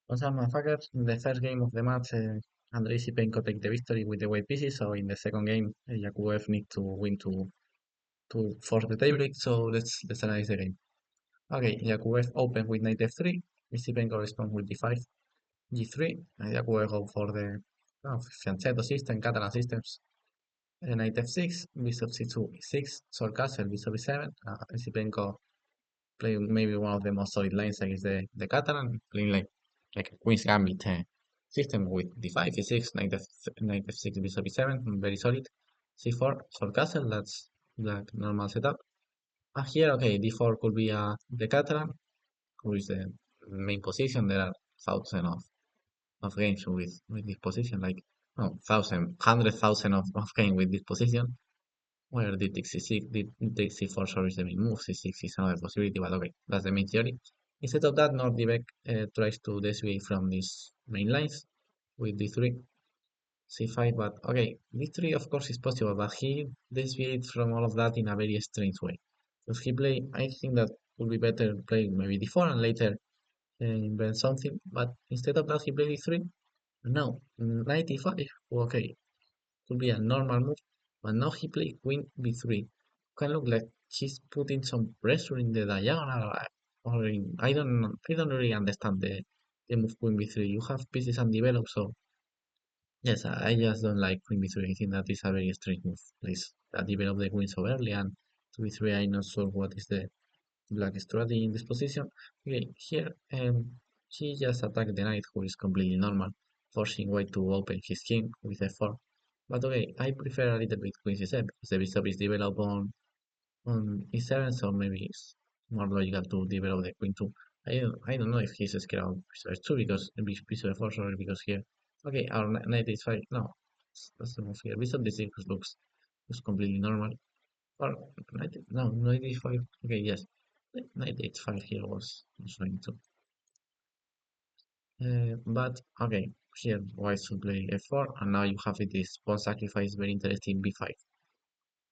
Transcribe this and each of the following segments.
What's up, motherfuckers? In the first game of the match, Andrei Esipenko take the victory with the white pieces. So in the second game, Yakuev need to win to force the tiebreak. So let's analyze the game. Okay, Yakuev open with knight f3. Esipenko respond with d5, g3. Yakuev go for the fianchetto system, Catalan systems. Knight f6, bishop c2, e6, sword castle, bishop e7. Esipenko play maybe one of the most solid lines against the Catalan, playing like a Queen's Gambit system with d5, e6, knight f6, bishop e7, very solid. c4, sword castle, that's like normal setup. Here, okay, d4 could be the Catalan, who is the main position. There are thousands of games with this position, like no, thousand, 100,000 of games with this position. Where the takes c6, the c4 sorry is the main move, c6 is another possibility, but okay, that's the main theory. Instead of that, Nordivek tries to deviate from these main lines with d3, c5, but okay, d3 of course is possible, but he deviates from all of that in a very strange way. Because he play, I think that would be better play maybe d4 and later invent something, but instead of that he played d3. No, knight e5, okay, could be a normal move, but now he played queen b3. Can look like he's putting some pressure in the diagonal, or in, I don't really understand the move queen b3. You have pieces undeveloped, so yes, I just don't like queen b3. I think that is a very strange move. Please, develop the queen so early, and to b3, I'm not sure what is the black strategy in this position. Okay, here he just attacked the knight, who is completely normal, forcing white to open his king with f4. But okay, I prefer a little bit queen c7 because the bishop is developed on e7, so maybe it's more logical to develop the queen too. I don't know if he's scared of bishop h2 because bishop f4, sorry, because here. Okay, our knight h5. No, that's the move here. Bishop d6 looks completely normal. Or knight h5. Okay, yes, knight h5 here was going to. But okay, here white should play f4, and now you have this pawn sacrifice, very interesting b5.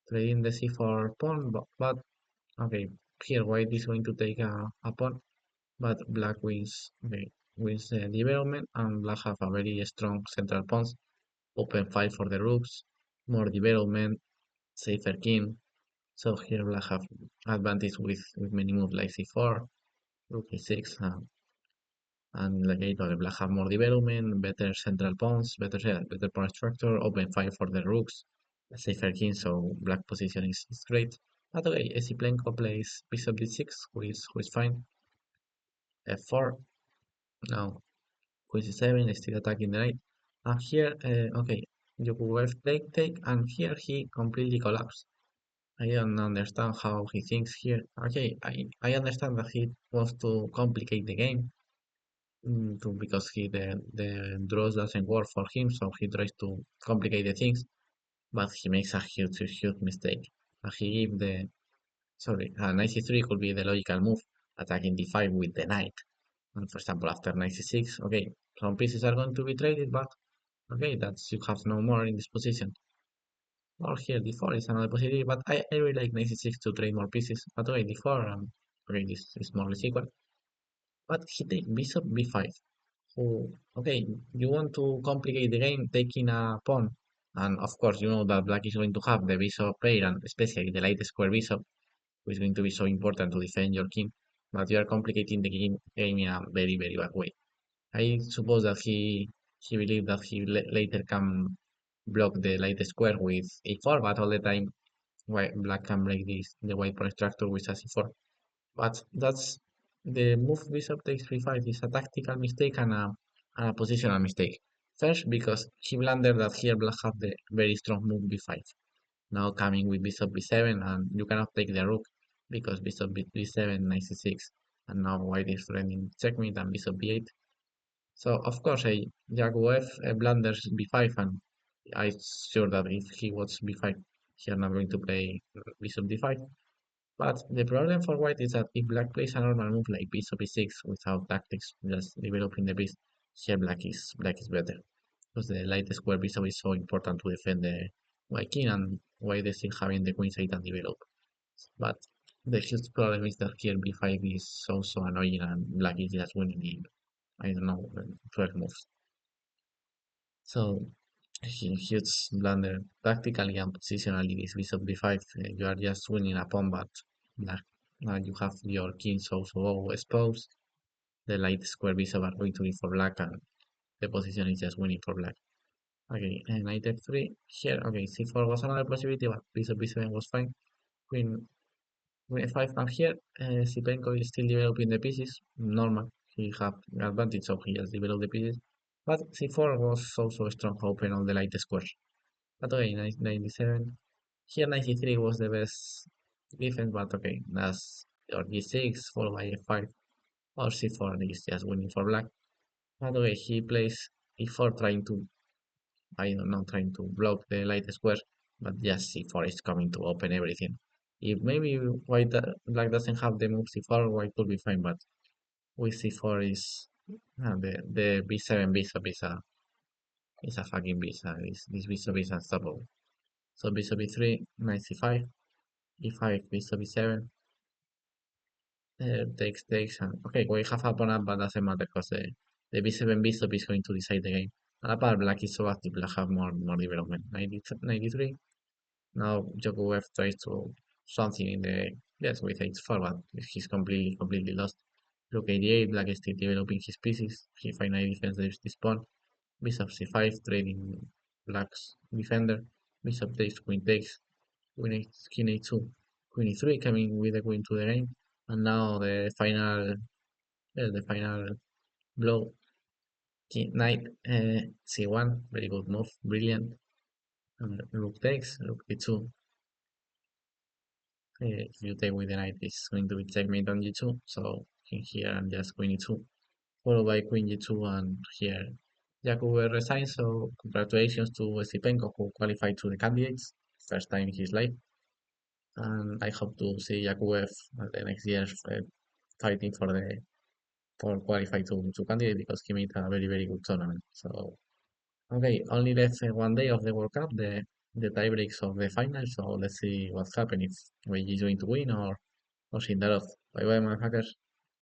Trading the c4 pawn, but okay, here white is going to take a pawn, but black wins the development, and black have a very strong central pawns. Open 5 for the rooks, more development, safer king. So here black have advantage with many moves like c4, rook e6, and like I told, black have more development, better central pawns, better pawn structure, open 5 for the rooks, a safer king, so black position is great. But okay, Esipenko plays bishop d6, who is fine. f4, now queen c7, still attacking the knight. And here, okay, you could have take, and here he completely collapsed. I don't understand how he thinks here. Okay, I understand that he wants to complicate the game, because the draws doesn't work for him, so he tries to complicate the things, but he makes a huge mistake. He give the sorry, knight c3 could be the logical move, attacking d5 with the knight. And for example, after knight c6, okay, some pieces are going to be traded, but okay, that's you have no more in this position. Or here d4 is another possibility, but I really like knight c6 to trade more pieces. But okay, d4, okay, this is more or less equal. But he take bishop b5. Who, okay, you want to complicate the game taking a pawn, and of course you know that black is going to have the bishop pair, and especially the light square bishop, which is going to be so important to defend your king. But you are complicating the game in a very bad way. I suppose that he believed that he later can block the light square with e4, but all the time black can break the white pawn structure with a c4. But that's the move bishop takes b5 is a tactical mistake and a positional mistake. First, because he blundered that here black have the very strong move b5. Now coming with bishop b7, and you cannot take the rook because bishop b7, knight c6, and now white is threatening checkmate and bishop b8. So of course, Jaguar blunders b5, and I'm sure that if he watches b5, he's not going to play bishop d5. But the problem for white is that if black plays a normal move like bishop e6 without tactics, just developing the piece, here black is better. Because the light square bishop is so important to defend the white king, and white is still having the queen side undeveloped. But the huge problem is that here b5 is so annoying, and black is just winning I don't know, 12 moves. So huge blunder tactically and positionally. This bishop b5, you are just winning a pawn, but black. You have your kings also exposed. The light square bishop are going to be for black, and the position is just winning for black. Okay, and knight f3 here. Okay, c4 was another possibility, but bishop b7 was fine. Queen Queen f5, and here Esipenko is still developing the pieces. Normal, he have advantage, so he just developed the pieces. But c4 was also strong, open all the light squares. But okay, 97. Here 93 was the best defense, but okay, that's or g6 followed by f5 or c4 is just winning for black. But okay, he plays e4 trying to, I don't know, trying to block the light square, but just c4 is coming to open everything. If maybe black doesn't have the move c4, white could be fine, but with c4 is the b7 bishop is a fucking beast. This bishop is unstoppable. So bishop b3, knight c5, e5, bishop b7, takes, and okay, we have a pawn up, but doesn't matter because the b7 bishop is going to decide the game. And apart, black is so active, black have more development. 93. Now Jokovic tries to something in the yes with h4, but he's completely lost. Rook 88, black is still developing his pieces. He finally defends this pawn. Bishop c5, trading black's defender. Bishop takes, queen takes, queen h, king a2, queen e3, coming with the queen to the game. And now the final blow. Knight c1, very good move, brilliant. And rook takes, rook e2. If you take with the knight, it's going to be checkmate on g2. So king here and just queen e2, followed by queen g2, and here Jakub resigned. So congratulations to Esipenko, who qualified to the candidates first time in his life. And I hope to see Jakub the next year fighting for qualify to candidate because he made a very good tournament. So okay, only left 1 day of the World Cup, the tie breaks of the final. So let's see what's happening if we is going to win or Shindarov. Bye bye, motherfuckers.